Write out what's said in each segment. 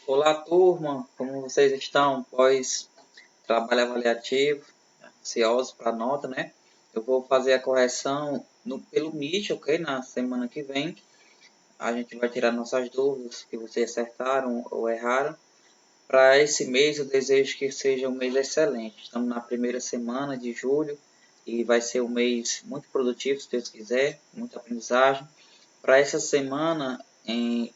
Olá, turma! Como vocês estão? Pós trabalho avaliativo, ansiosos para a nota, né? Eu vou fazer a correção pelo Meet, ok? Na semana que vem. A gente vai tirar nossas dúvidas que vocês acertaram ou erraram. Para esse mês, eu desejo que seja um mês excelente. Estamos na primeira semana de julho e vai ser um mês muito produtivo, se Deus quiser, muita aprendizagem. Para essa semana,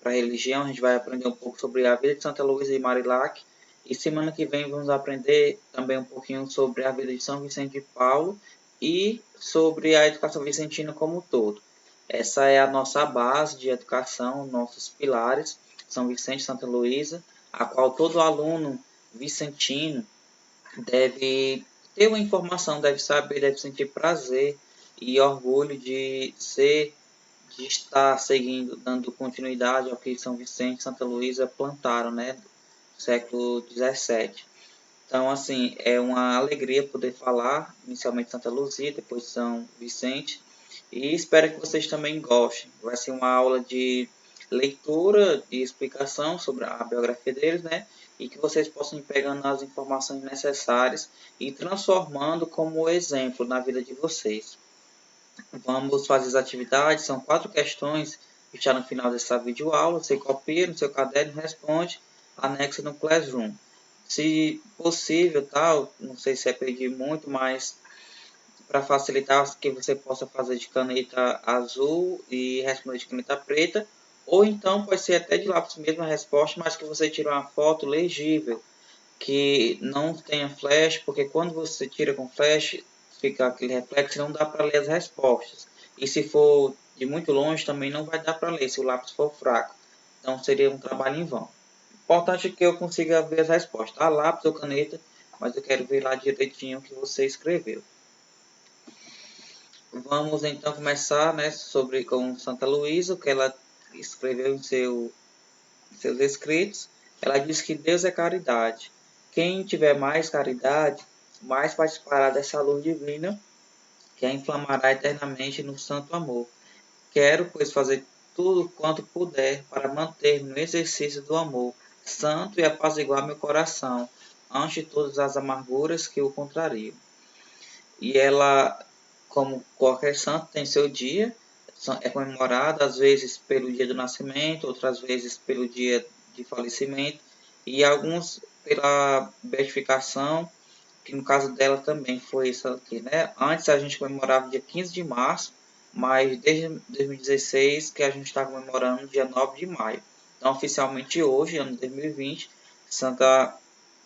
para religião, a gente vai aprender um pouco sobre a vida de Santa Luísa de Marilac. E semana que vem vamos aprender também um pouquinho sobre a vida de São Vicente de Paulo e sobre a educação vicentina como um todo. Essa é a nossa base de educação, nossos pilares, São Vicente e Santa Luísa, a qual todo aluno vicentino deve ter uma informação, deve saber, deve sentir prazer e orgulho de estar seguindo, dando continuidade ao que São Vicente e Santa Luísa plantaram, né, do século XVII. Então, assim, é uma alegria poder falar, inicialmente Santa Luzia, depois São Vicente, e espero que vocês também gostem. Vai ser uma aula de leitura e explicação sobre a biografia deles, né? E que vocês possam ir pegando as informações necessárias e transformando como exemplo na vida de vocês. Vamos fazer as atividades, são 4 questões que está no final dessa videoaula. Você copia no seu caderno, responde, anexa no Classroom. Se possível, tal, não sei se é pedir muito, mas para facilitar que você possa fazer de caneta azul e responder de caneta preta, ou então pode ser até de lápis mesmo a resposta, mas que você tire uma foto legível, que não tenha flash, porque quando você tira com flash, fica aquele reflexo e não dá para ler as respostas. E se for de muito longe, também não vai dar para ler, se o lápis for fraco. Então seria um trabalho em vão. Importante é que eu consiga ver as respostas, tá? Lápis ou caneta, mas eu quero ver lá direitinho o que você escreveu. Vamos então começar, né, sobre com Santa Luísa, o que ela escreveu em seus escritos. Ela diz que Deus é caridade. Quem tiver mais caridade, mais participará dessa luz divina que a inflamará eternamente no santo amor. Quero, pois, fazer tudo quanto puder para manter no exercício do amor santo e apaziguar meu coração ante todas as amarguras que o contrariam. E ela, como qualquer santo, tem seu dia, é comemorada às vezes pelo dia do nascimento, outras vezes pelo dia de falecimento, e alguns pela beatificação, que no caso dela também foi isso aqui, né? Antes a gente comemorava dia 15 de março, mas desde 2016 que a gente está comemorando dia 9 de maio. Então, oficialmente hoje, ano 2020, Santa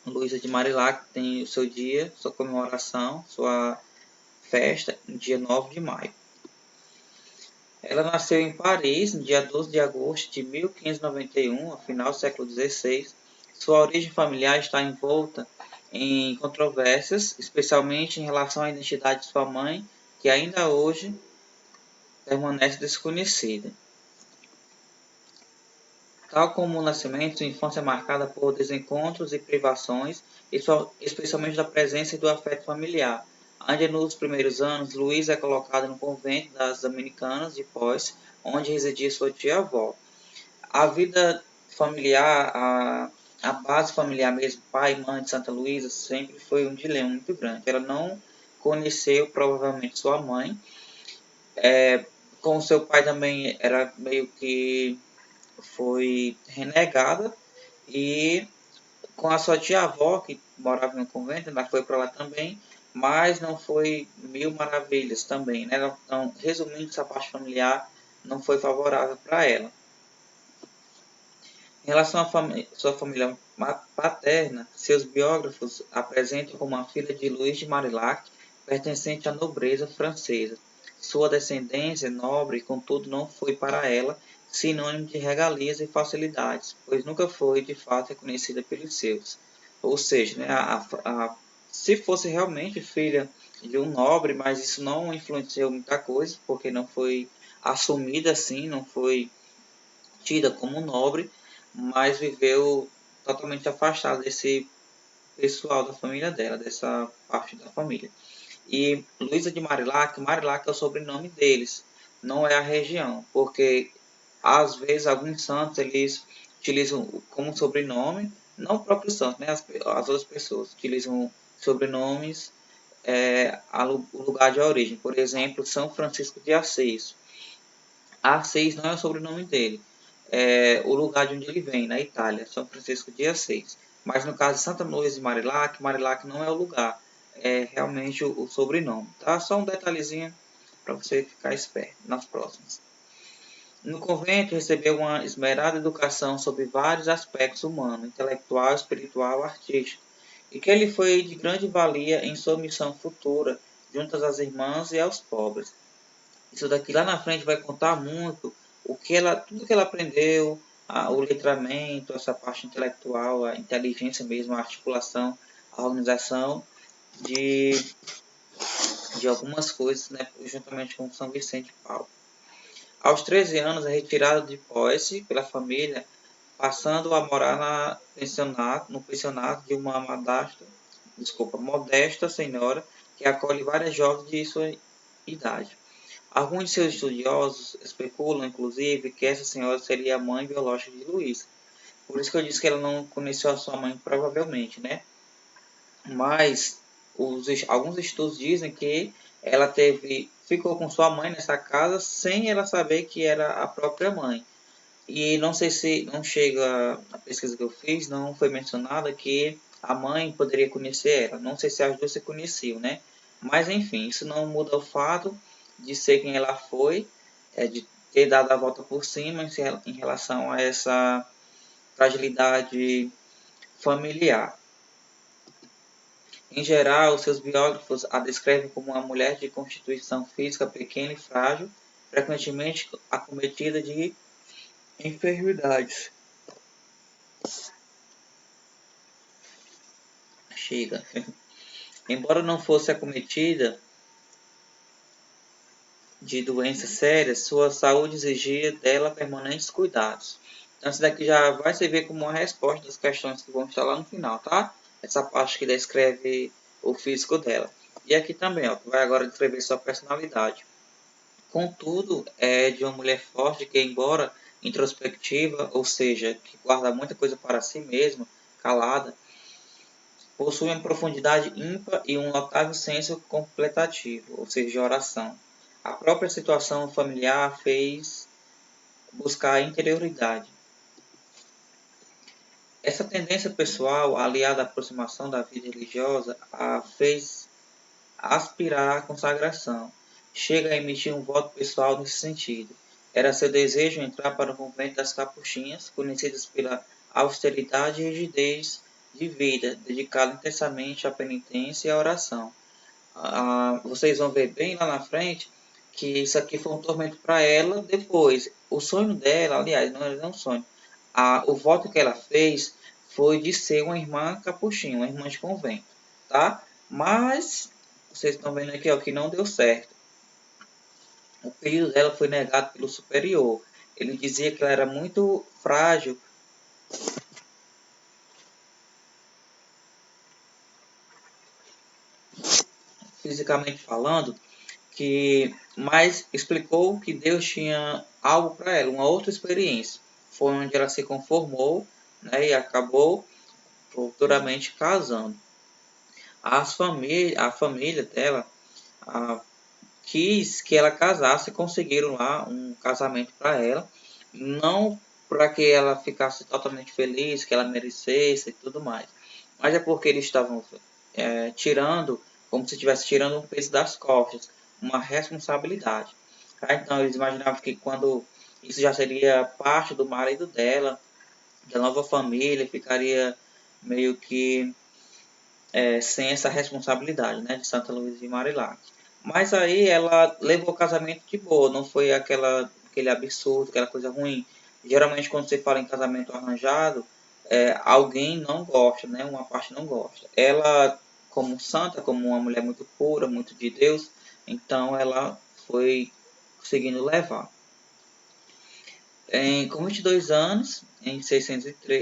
Luísa de Marilac tem o seu dia, sua comemoração, sua festa, no dia 9 de maio. Ela nasceu em Paris, no dia 12 de agosto de 1591, ao final do século XVI. Sua origem familiar está envolta em controvérsias, especialmente em relação à identidade de sua mãe, que ainda hoje permanece desconhecida. Tal como o nascimento, sua infância é marcada por desencontros e privações, especialmente da presença e do afeto familiar. Ainda nos primeiros anos, Luísa é colocada no convento das Dominicanas de Foz, onde residia sua tia-avó. A vida familiar, a base familiar mesmo, pai e mãe de Santa Luísa, sempre foi um dilema muito grande. Ela não conheceu, provavelmente, sua mãe. Com seu pai também era meio que foi renegada, e com a sua tia-avó, que morava no convento, ela foi para lá também, mas não foi mil maravilhas também, né? Então, resumindo, essa parte familiar não foi favorável para ela. Em relação à sua família paterna, seus biógrafos apresentam como uma filha de Luís de Marillac, pertencente à nobreza francesa. Sua descendência nobre, contudo, não foi para ela sinônimo de regalias e facilidades, pois nunca foi, de fato, reconhecida pelos seus. Ou seja, né, se fosse realmente filha de um nobre, mas isso não influenciou muita coisa, porque não foi assumida assim, não foi tida como nobre, mas viveu totalmente afastada desse pessoal da família dela, dessa parte da família. E Luísa de Marilac, Marilac é o sobrenome deles, não é a região, porque às vezes alguns santos eles utilizam como sobrenome, não o próprio santo, né? As outras pessoas utilizam sobrenomes o lugar de origem. Por exemplo, São Francisco de Assis. Assis não é o sobrenome dele, é o lugar de onde ele vem, na Itália, São Francisco de Assis. Mas no caso de Santa Luísa de Marilac, Marilac não é o lugar, é realmente o sobrenome. Tá? Só um detalhezinho para você ficar esperto nas próximas. No convento, recebeu uma esmerada educação sobre vários aspectos humanos, intelectual, espiritual, artístico, e que ele foi de grande valia em sua missão futura, junto às irmãs e aos pobres. Isso daqui lá na frente vai contar muito tudo que ela aprendeu, o letramento, essa parte intelectual, a inteligência mesmo, a articulação, a organização de, de algumas coisas, né, juntamente com São Vicente de Paulo. Aos 13 anos, é retirado de posse pela família, passando a morar no pensionato de uma modesta senhora que acolhe várias jovens de sua idade. Alguns de seus estudiosos especulam, inclusive, que essa senhora seria a mãe biológica de Luís. Por isso que eu disse que ela não conheceu a sua mãe, provavelmente, né? Mas alguns estudos dizem que ela ficou com sua mãe nessa casa sem ela saber que era a própria mãe. E não sei se não chega na pesquisa que eu fiz, não foi mencionada que a mãe poderia conhecer ela. Não sei se as duas se conheciam, né? Mas enfim, isso não muda o fato de ser quem ela foi, de ter dado a volta por cima em relação a essa fragilidade familiar. Em geral, seus biógrafos a descrevem como uma mulher de constituição física pequena e frágil, frequentemente acometida de enfermidades. Chega. Embora não fosse acometida de doenças sérias, sua saúde exigia dela permanentes cuidados. Então, isso daqui já vai servir como uma resposta das questões que vão estar lá no final, tá? Essa parte que descreve o físico dela. E aqui também, ó, vai agora descrever sua personalidade. Contudo, é de uma mulher forte que, embora introspectiva, ou seja, que guarda muita coisa para si mesma, calada, possui uma profundidade ímpar e um notável senso completativo, ou seja, de oração. A própria situação familiar fez buscar a interioridade. Essa tendência pessoal, aliada à aproximação da vida religiosa, a fez aspirar à consagração. Chega a emitir um voto pessoal nesse sentido. Era seu desejo entrar para o convento das Capuchinhas, conhecidas pela austeridade e rigidez de vida, dedicada intensamente à penitência e à oração. Vocês vão ver bem lá na frente que isso aqui foi um tormento para ela depois. O sonho dela, aliás, não era um sonho. O voto que ela fez foi de ser uma irmã capuchinha, uma irmã de convento, tá? Mas vocês estão vendo aqui ó, que não deu certo. O pedido dela foi negado pelo superior. Ele dizia que ela era muito frágil fisicamente falando, mas explicou que Deus tinha algo para ela, uma outra experiência. Foi onde ela se conformou, né, e acabou futuramente casando. A família dela quis que ela casasse e conseguiram lá um casamento para ela, não para que ela ficasse totalmente feliz, que ela merecesse e tudo mais, mas é porque eles estavam tirando, como se estivesse tirando um peso das costas, uma responsabilidade. Tá? Então eles imaginavam que quando isso já seria parte do marido dela, da nova família, ficaria meio que sem essa responsabilidade, né, de Santa Luzia de Marilac. Mas aí ela levou o casamento de boa, não foi aquele absurdo, aquela coisa ruim. Geralmente quando você fala em casamento arranjado, alguém não gosta, né, uma parte não gosta. Ela, como santa, como uma mulher muito pura, muito de Deus, então ela foi conseguindo levar. Com 22 anos, em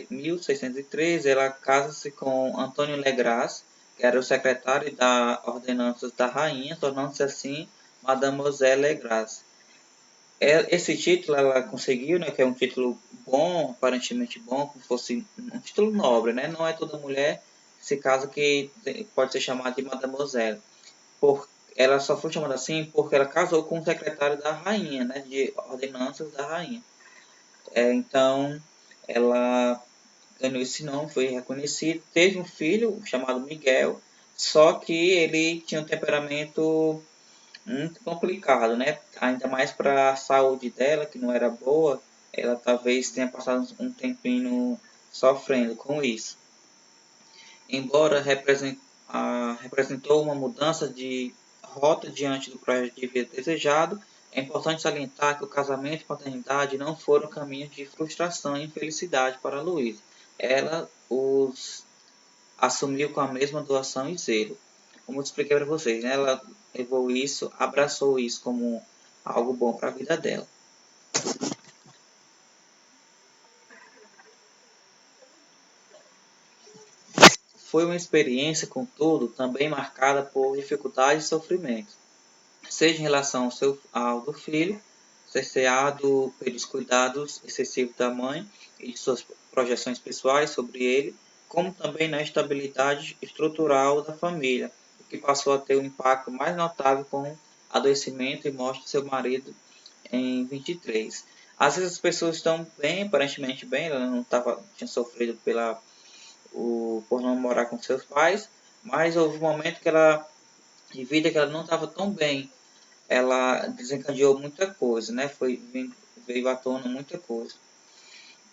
1613, ela casa-se com Antônio Legras, que era o secretário da Ordenanças da Rainha, tornando-se assim Mademoiselle Legras. Esse título ela conseguiu, né, que é um título bom, aparentemente bom, como se fosse um título nobre, né? Não é toda mulher, se casa que pode ser chamada de mademoiselle. Ela só foi chamada assim porque ela casou com o secretário da rainha, né, de ordenanças da rainha. Então, ela ganhou esse nome, foi reconhecido, teve um filho chamado Miguel, só que ele tinha um temperamento muito complicado, né? Ainda mais para a saúde dela, que não era boa, ela talvez tenha passado um tempinho sofrendo com isso. Embora representou uma mudança de rota diante do projeto de vida desejado, é importante salientar que o casamento e a paternidade não foram caminhos de frustração e infelicidade para Luísa. Ela os assumiu com a mesma doação e zelo. Como eu expliquei para vocês, né? Ela levou isso, abraçou isso como algo bom para a vida dela. Foi uma experiência, contudo, também marcada por dificuldades e sofrimento, seja em relação ao do filho, cerceado pelos cuidados excessivos da mãe e de suas projeções pessoais sobre ele, como também na estabilidade estrutural da família, o que passou a ter um impacto mais notável com o adoecimento e morte de seu marido em 23. Às vezes as pessoas estão bem, aparentemente bem, ela não tinha sofrido por não morar com seus pais, mas houve um momento de vida que ela não estava tão bem, ela desencadeou muita coisa, né? Veio à tona muita coisa.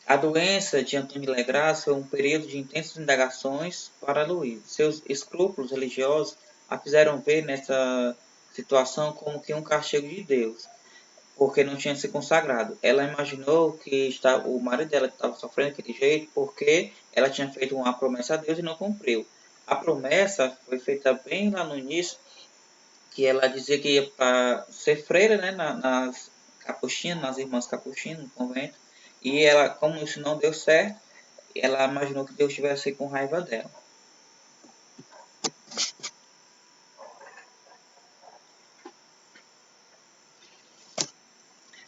A doença de Antônio Legras foi um período de intensas indagações para Luiz. Seus escrúpulos religiosos a fizeram ver nessa situação como que um castigo de Deus, porque não tinha se consagrado. Ela imaginou que o marido dela estava sofrendo daquele jeito porque ela tinha feito uma promessa a Deus e não cumpriu. A promessa foi feita bem lá no início, que ela dizia que ia para ser freira, né, nas capuchinhas, nas irmãs capuchinhas, no convento. E ela, como isso não deu certo, ela imaginou que Deus estivesse com raiva dela.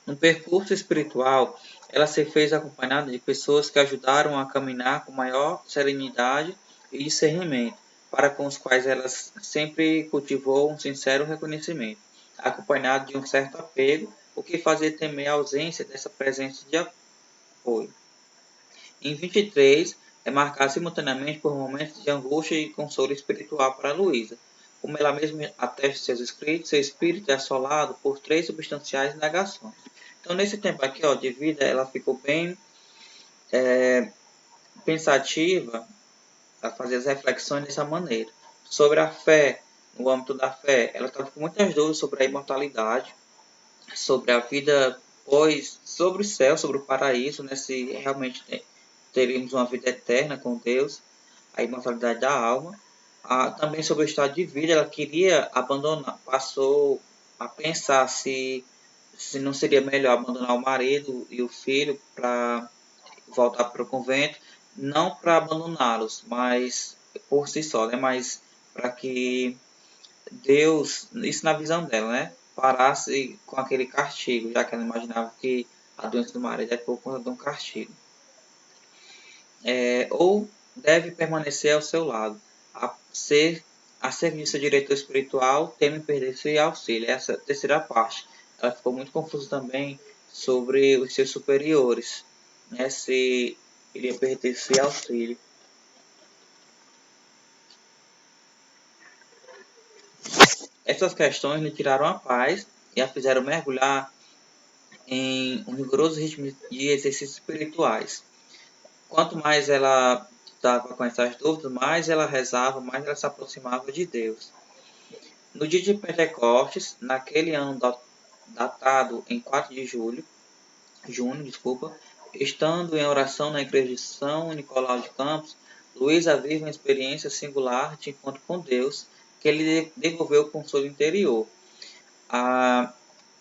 No percurso espiritual, ela se fez acompanhada de pessoas que ajudaram a caminhar com maior serenidade e discernimento, para com os quais ela sempre cultivou um sincero reconhecimento, acompanhado de um certo apego, o que fazia temer a ausência dessa presença de apoio. Em 23, é marcado simultaneamente por momentos de angústia e consolo espiritual para Luísa. Como ela mesma atesta em seus escritos, seu espírito é assolado por três substanciais negações. Então, nesse tempo aqui de vida, ela ficou bem pensativa a fazer as reflexões dessa maneira. Sobre a fé, no âmbito da fé, ela estava com muitas dúvidas sobre a imortalidade, sobre a vida sobre o céu, sobre o paraíso, né, se realmente teríamos uma vida eterna com Deus, a imortalidade da alma. Também sobre o estado de vida, ela queria abandonar, passou a pensar se não seria melhor abandonar o marido e o filho para voltar para o convento, não para abandoná-los, mas por si só, né, mas para que Deus, isso na visão dela, né, parasse com aquele castigo, já que ela imaginava que a doença do marido é por conta de um castigo. Ou deve permanecer ao seu lado. A serviço do seu diretor espiritual, teme perder seu auxílio. Essa terceira parte. Ela ficou muito confusa também sobre os seus superiores, né, se iria perder seu auxílio. Essas questões lhe tiraram a paz e a fizeram mergulhar em um rigoroso ritmo de exercícios espirituais. Quanto mais ela estava com essas dúvidas, mais ela rezava, mais ela se aproximava de Deus. No dia de Pentecostes, naquele ano datado em 4 de junho, estando em oração na igreja de São Nicolau de Campos, Luísa vive uma experiência singular de encontro com Deus, que lhe devolveu o consolo interior.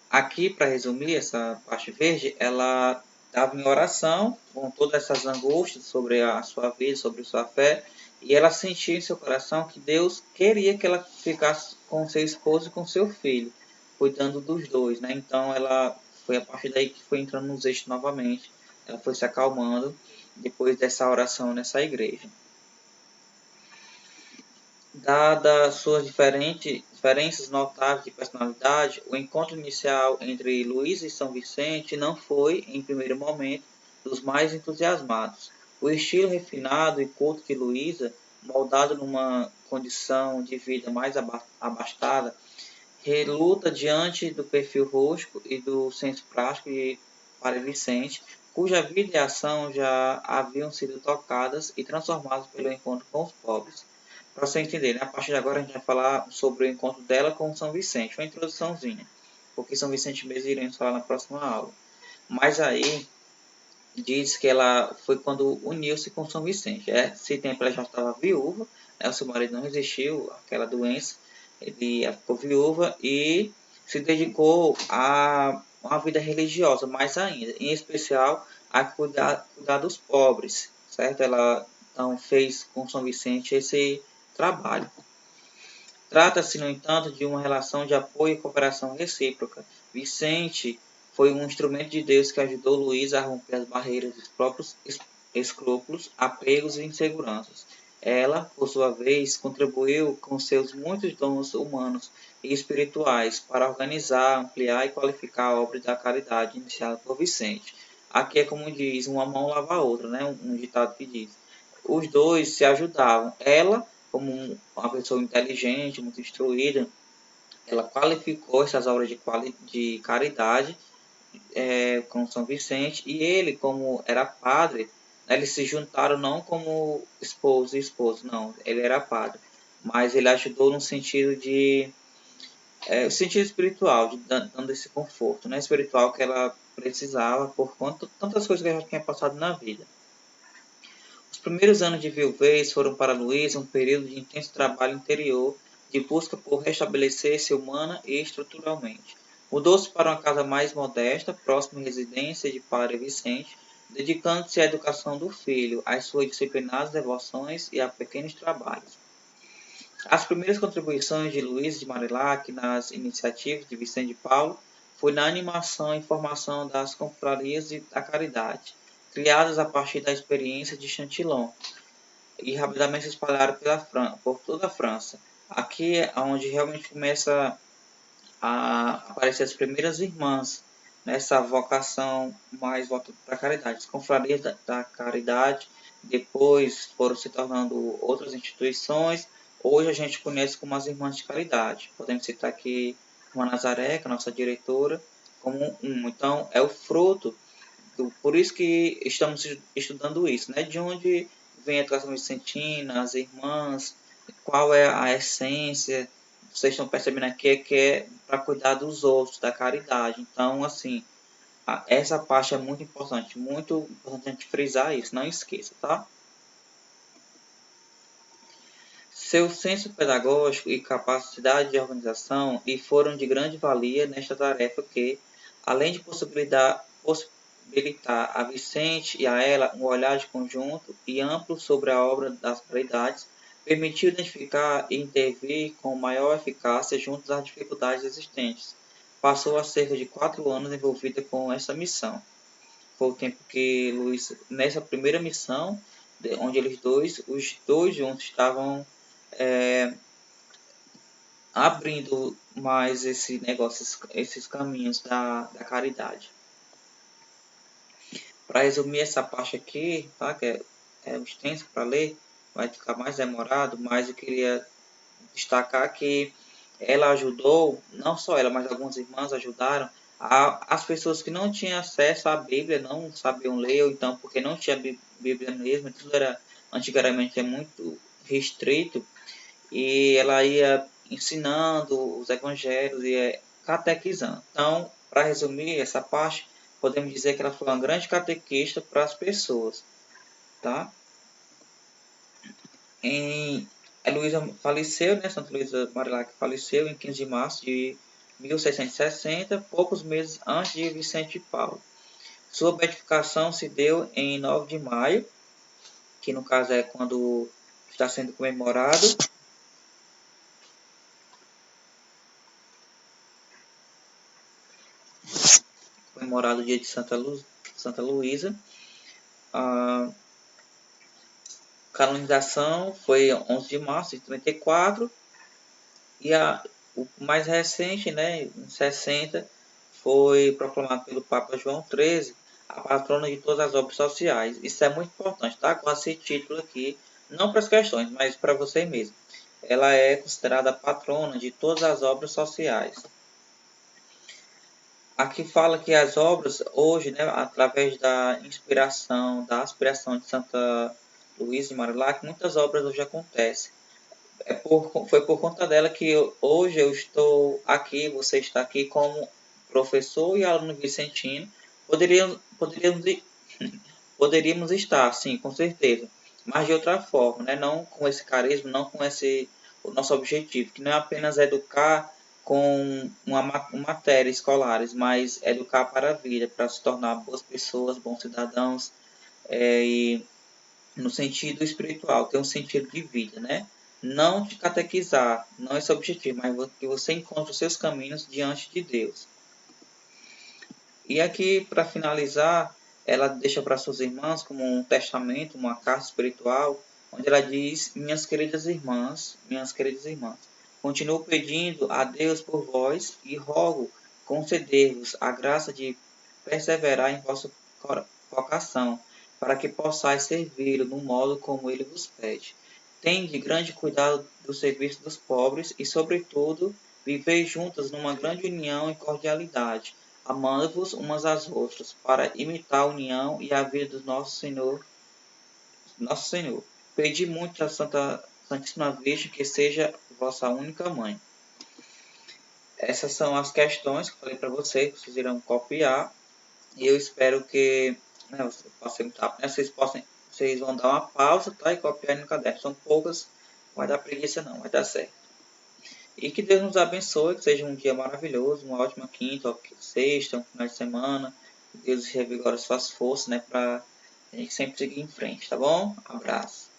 Aqui, para resumir essa parte verde, ela estava em oração com todas essas angústias sobre a sua vida, sobre a sua fé, e ela sentiu em seu coração que Deus queria que ela ficasse com seu esposo e com seu filho, cuidando dos dois, né? Então ela Foi a partir daí que foi entrando nos eixos novamente. Ela foi se acalmando depois dessa oração nessa igreja. Dadas suas diferenças notáveis de personalidade, o encontro inicial entre Luísa e São Vicente não foi, em primeiro momento, dos mais entusiasmados. O estilo refinado e culto de Luísa, moldado numa condição de vida mais abastada, reluta diante do perfil rústico e do senso prático de Padre Vicente, cuja vida e ação já haviam sido tocadas e transformadas pelo encontro com os pobres. Para você entender, né? A partir de agora a gente vai falar sobre o encontro dela com São Vicente, uma introduçãozinha, porque São Vicente mesmo iremos falar na próxima aula. Mas aí diz que ela foi quando uniu-se com São Vicente. Esse tempo ela já estava viúva, né? O seu marido não resistiu àquela doença, ela ficou viúva e se dedicou a uma vida religiosa mais ainda, em especial a cuidar dos pobres, certo? Ela então fez com São Vicente esse trabalho. Trata-se, no entanto, de uma relação de apoio e cooperação recíproca. Vicente foi um instrumento de Deus que ajudou Luísa a romper as barreiras dos próprios escrúpulos, apegos e inseguranças. Ela, por sua vez, contribuiu com seus muitos dons humanos e espirituais para organizar, ampliar e qualificar a obra da caridade iniciada por Vicente. Aqui é como diz, uma mão lava a outra, né? Um ditado que diz. Os dois se ajudavam. Ela, como uma pessoa inteligente, muito instruída, ela qualificou essas obras de caridade com São Vicente, e ele, como era padre, eles se juntaram não como esposo e esposo, não, ele era padre, mas ele ajudou no sentido de o sentido espiritual, dando esse conforto, né, espiritual que ela precisava por conta de tantas coisas que ela já tinha passado na vida. Os primeiros anos de viuvez foram para Luísa um período de intenso trabalho interior, de busca por restabelecer-se humana e estruturalmente. Mudou-se para uma casa mais modesta, próxima à residência de Padre Vicente, dedicando-se à educação do filho, às suas disciplinadas devoções e a pequenos trabalhos. As primeiras contribuições de Luiz de Marilac nas iniciativas de Vicente de Paulo foi na animação e formação das confrarias da caridade, criadas a partir da experiência de Chantillon, e rapidamente se espalharam por toda a França. Aqui é onde realmente começa a aparecer as primeiras irmãs nessa vocação mais voltada para a caridade. As confrarias da caridade depois foram se tornando outras instituições. Hoje a gente conhece como as irmãs de caridade. Podemos citar aqui a Irmã Nazaré, que é a nossa diretora, como um. Então, é o fruto por isso que estamos estudando isso, né? De onde vem a educação vicentina, as irmãs, qual é a essência. Vocês estão percebendo aqui que é para cuidar dos outros, da caridade. Então, assim, essa parte é muito importante a gente frisar isso, não esqueça, tá? Seu senso pedagógico e capacidade de organização lhe foram de grande valia nesta tarefa que, além de possibilitar a Vicente e a ela um olhar de conjunto e amplo sobre a obra das caridades, permitiu identificar e intervir com maior eficácia junto às dificuldades existentes. Passou há cerca de 4 anos envolvida com essa missão. Foi o tempo que Luiz, nessa primeira missão, onde os dois juntos estavam abrindo mais esse negócio, esses caminhos da caridade. Para resumir essa parte aqui, tá, que é extenso para ler, vai ficar mais demorado, mas eu queria destacar que ela ajudou, não só ela, mas algumas irmãs ajudaram as pessoas que não tinham acesso à Bíblia, não sabiam ler, ou então porque não tinha Bíblia mesmo, tudo era antigamente muito restrito, e ela ia ensinando os evangelhos e catequizando. Então, para resumir essa parte, podemos dizer que ela foi uma grande catequista para as pessoas, tá? A Luísa faleceu, né? Santa Luísa Marilac faleceu em 15 de março de 1660, poucos meses antes de Vicente de Paulo. Sua beatificação se deu em 9 de maio, que no caso é quando está sendo comemorado. comemorado o dia de Santa Luísa. A canonização foi 11 de março de 34 e o mais recente, né, em 60, foi proclamado pelo Papa João XIII a patrona de todas as obras sociais. Isso é muito importante, tá? Com esse título aqui, não para as questões, mas para você mesmo. Ela é considerada a patrona de todas as obras sociais. Aqui fala que as obras hoje, né, através da inspiração, da aspiração de Santa Luísa de Marilac, muitas obras hoje acontecem. Foi por conta dela que hoje eu estou aqui, você está aqui como professor e aluno vicentino. Poderíamos, poderíamos estar, sim, com certeza, mas de outra forma, né? Não com esse carisma, não com esse o nosso objetivo, que não é apenas educar com uma matéria escolares, mas educar para a vida, para se tornar boas pessoas, bons cidadãos, e no sentido espiritual, ter um sentido de vida, né? Não te catequizar, não é esse o objetivo, mas que você encontre os seus caminhos diante de Deus. E aqui, para finalizar, ela deixa para suas irmãs como um testamento, uma carta espiritual, onde ela diz: minhas queridas irmãs, continuo pedindo a Deus por vós e rogo conceder-vos a graça de perseverar em vossa vocação, para que possais servi-lo no modo como ele vos pede. Tende grande cuidado do serviço dos pobres e, sobretudo, vivei juntas numa grande união e cordialidade, amando-vos umas às outras, para imitar a união e a vida do Nosso Senhor. Pedi muito à Santíssima Virgem que seja vossa única mãe. Essas são as questões que eu falei para vocês, que vocês irão copiar. E eu espero que, né, você possa imitar, né, vocês vão dar uma pausa, tá, e copiar no caderno. São poucas, não vai dar preguiça não, vai dar certo. E que Deus nos abençoe, que seja um dia maravilhoso, uma ótima quinta, ou sexta, um final de semana. Que Deus revigore suas forças, né, para a gente sempre seguir em frente, tá bom? Abraço.